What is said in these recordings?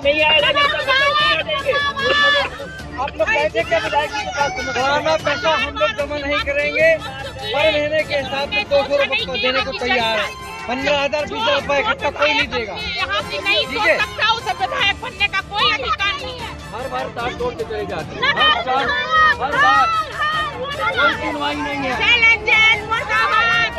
नहीं आएगा आप लोग कैसे क्या विधायक जी के पास पुराना पैसा हम लोग जमा नहीं करेंगे। पर महीने के हिसाब से 200 रुपए देने को तैयार है। 15,000 20,000 रुपए इकट्ठा कोई नहीं देगा। यहाँ से नहीं सोच सकता उसे विधायक बनने का कोई अधिकार नहीं है। हर बार तार तोड़ के चले जाते हैं, हर बार कोई सुनवाई नहीं है। चैलेंज मुर्दाबाद।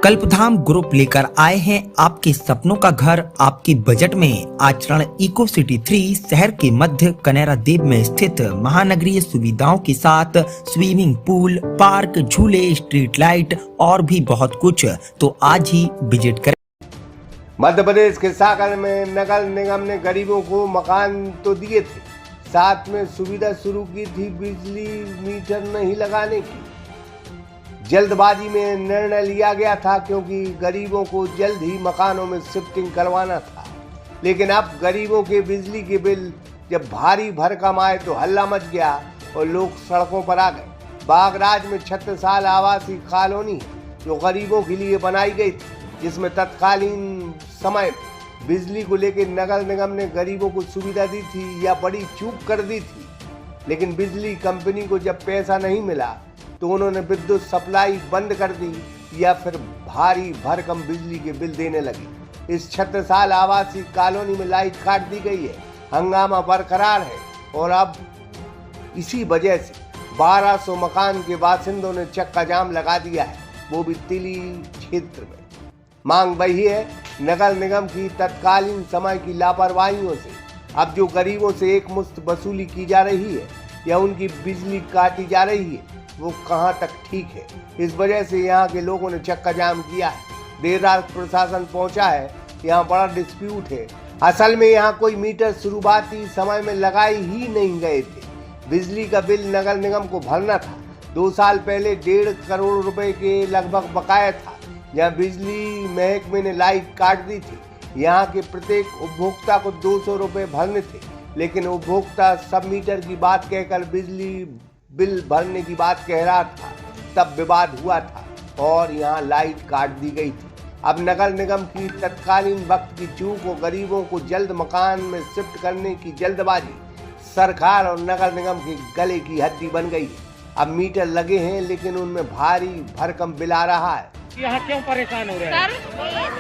कल्पधाम ग्रुप लेकर आए हैं आपके सपनों का घर आपकी बजट में। आचरण इको सिटी 3 शहर के मध्य कनेरा देव में स्थित महानगरीय सुविधाओं के साथ स्विमिंग पूल, पार्क, झूले, स्ट्रीट लाइट और भी बहुत कुछ। तो आज ही विजिट करें। मध्य प्रदेश के सागर में नगर निगम ने गरीबों को मकान तो दिए थे, साथ में सुविधा शुरू की थी बिजली मीटर नहीं लगाने की। जल्दबाजी में निर्णय लिया गया था क्योंकि गरीबों को जल्द ही मकानों में शिफ्टिंग करवाना था। लेकिन अब गरीबों के बिजली के बिल जब भारी भरकम आए तो हल्ला मच गया और लोग सड़कों पर आ गए। बागराज में 36 साल आवासीय कॉलोनी जो गरीबों के लिए बनाई गई थी, जिसमें तत्कालीन समय बिजली को लेकर नगर निगम ने गरीबों को सुविधा दी थी या बड़ी चूक कर दी थी। लेकिन बिजली कंपनी को जब पैसा नहीं मिला तो उन्होंने विद्युत सप्लाई बंद कर दी या फिर भारी भरकम बिजली के बिल देने लगे। इस 36 साल आवासीय कॉलोनी में लाइट काट दी गई है, हंगामा बरकरार है और अब इसी वजह से 1200 मकान के बासिंदों ने चक्का जाम लगा दिया है, वो भी तिली क्षेत्र में। मांग वही है, नगर निगम की तत्कालीन समय की लापरवाहियों से अब जो गरीबों से एक मुश्त वसूली की जा रही है या उनकी बिजली काटी जा रही है, वो कहां तक ठीक है। इस वजह से यहां के लोगों ने चक्का जाम किया है। देर रात प्रशासन पहुंचा है, यहां बड़ा डिस्प्यूट है। असल में यहां कोई मीटर शुरुआती समय में लगाए ही नहीं गए थे। बिजली का बिल नगर निगम को भरना था। 2 साल पहले 1.5 करोड़ रुपए के लगभग बकाया था। जहाँ बिजली महकमे ने लाइट काट दी थी, यहाँ के प्रत्येक उपभोक्ता को 200 रुपए भरने थे। लेकिन उपभोक्ता सब मीटर की बात कहकर बिजली बिल भरने की बात कह रहा था, तब विवाद हुआ था और यहाँ लाइट काट दी गई थी। अब नगर निगम की तत्कालीन वक्त की चूक और गरीबों को जल्द मकान में शिफ्ट करने की जल्दबाजी सरकार और नगर निगम के गले की हड्डी बन गई है। अब मीटर लगे हैं लेकिन उनमें भारी भरकम बिल आ रहा है। यहाँ क्यों परेशान हो रहे हैं? सर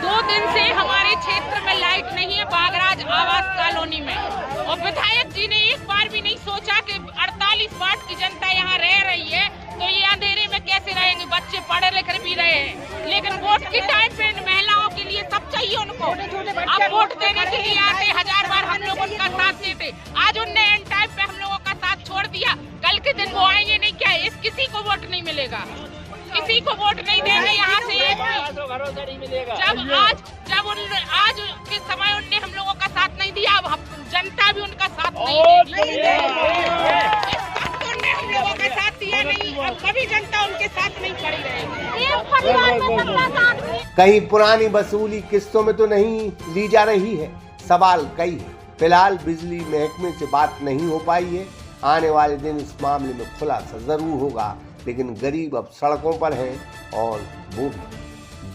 2 दिन से हमारे क्षेत्र में लाइट नहीं है, बागराज आवास कॉलोनी में, और विधायक जी ने एक बार भी नहीं सोचा कि 48 वार्ड की जनता यहाँ रह रही है तो ये अंधेरे में कैसे रहेंगे। बच्चे पढ़ लिख भी रहे हैं, लेकिन वोट की टाइम पे महिलाओं के लिए सब चाहिए उनको। अब वोट देने के लिए आते, 1000 बार हम लोग उनका साथ देते, आज उनने एंड टाइम पे हम लोगों का साथ छोड़ दिया। कल के दिन वो आएंगे नहीं क्या? किसी को वोट नहीं मिलेगा, किसी को वोट नहीं देंगे यहाँ से। भरोसा नहीं मिलेगा। आज के समय उनने हम लोगों का साथ नहीं दिया, अब जनता भी उनका साथ नहीं देगी। उनने हम लोगों का साथ दिया नहीं, अब कभी जनता उनके साथ नहीं खड़ी रहेगी। कहीं पुरानी वसूली किस्तों में तो नहीं ली जा रही है, सवाल कई है। फिलहाल बिजली महकमे से बात नहीं हो पाई है। आने वाले दिन इस मामले में खुलासा जरूर होगा, लेकिन गरीब अब सड़कों पर हैं और वो भी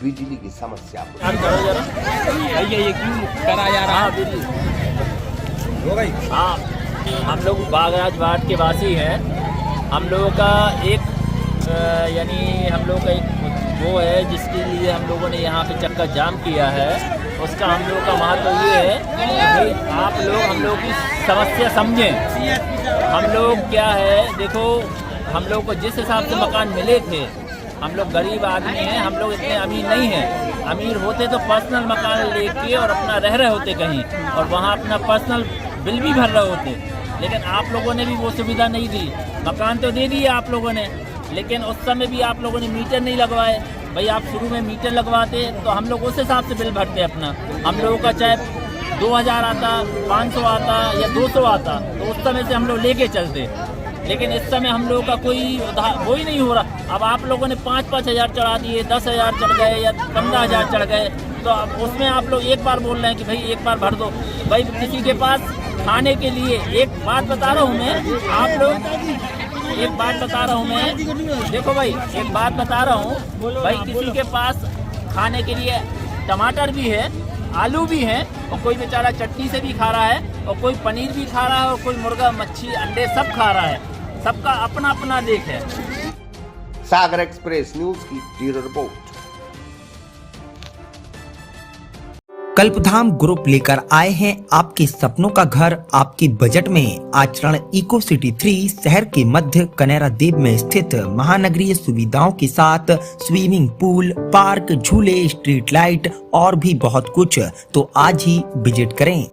बिजली की समस्या ये क्यों करा जा रहा है? हो गई। हाँ, हम लोग बागराज वार्ड के वासी हैं। हम लोगों का एक यानी हम लोग का एक वो है जिसके लिए हम लोगों ने यहाँ पे चक्का जाम किया है। उसका हम लोग का महत्व ये है कि आप लोग हम लोग की समस्या समझें। हम लोग क्या है, देखो हम लोग को जिस हिसाब से मकान मिले थे, हम लोग गरीब आदमी हैं, हम लोग इतने अमीर नहीं हैं। अमीर होते तो पर्सनल मकान लेके और अपना रह रहे होते कहीं, और वहाँ अपना पर्सनल बिल भी भर रहे होते। लेकिन आप लोगों ने भी वो सुविधा नहीं दी। मकान तो दे दिए आप लोगों ने, लेकिन उस समय भी आप लोगों ने मीटर नहीं लगवाए। भाई आप शुरू में मीटर लगवाते तो हम लोग उस हिसाब से बिल भरते अपना। हम लोगों का चाहे 2000 आता, 500 आता या 200 आता, तो उस समय से हम लोग लेके चलते। लेकिन इस समय हम लोगों का कोई वो ही नहीं हो रहा। अब आप लोगों ने 5-5 हज़ार चढ़ा दिए, 10 हज़ार चढ़ गए या 15 हज़ार चढ़ गए। तो अब उसमें आप लोग एक बार बोल रहे हैं कि भाई एक बार भर दो। भाई किसी के पास खाने के लिए, एक बात बता रहा हूँ मैं, आप लोग एक बात बता रहा हूँ मैं, देखो भाई एक बात बता रहा हूँ भाई, किसी के पास खाने के लिए टमाटर भी है, आलू भी है, और कोई बेचारा चटनी से भी खा रहा है, और कोई पनीर भी खा रहा है, और कोई मुर्गा मच्छी अंडे सब खा रहा है। सबका अपना अपना देख है। सागर एक्सप्रेस न्यूज की ब्यूरो रिपोर्ट। कल्पधाम ग्रुप लेकर आए हैं आपके सपनों का घर आपके बजट में। आचरण इको सिटी 3 शहर के मध्य कनेरा देव में स्थित महानगरीय सुविधाओं के साथ स्विमिंग पूल, पार्क, झूले, स्ट्रीट लाइट और भी बहुत कुछ। तो आज ही विजिट करें।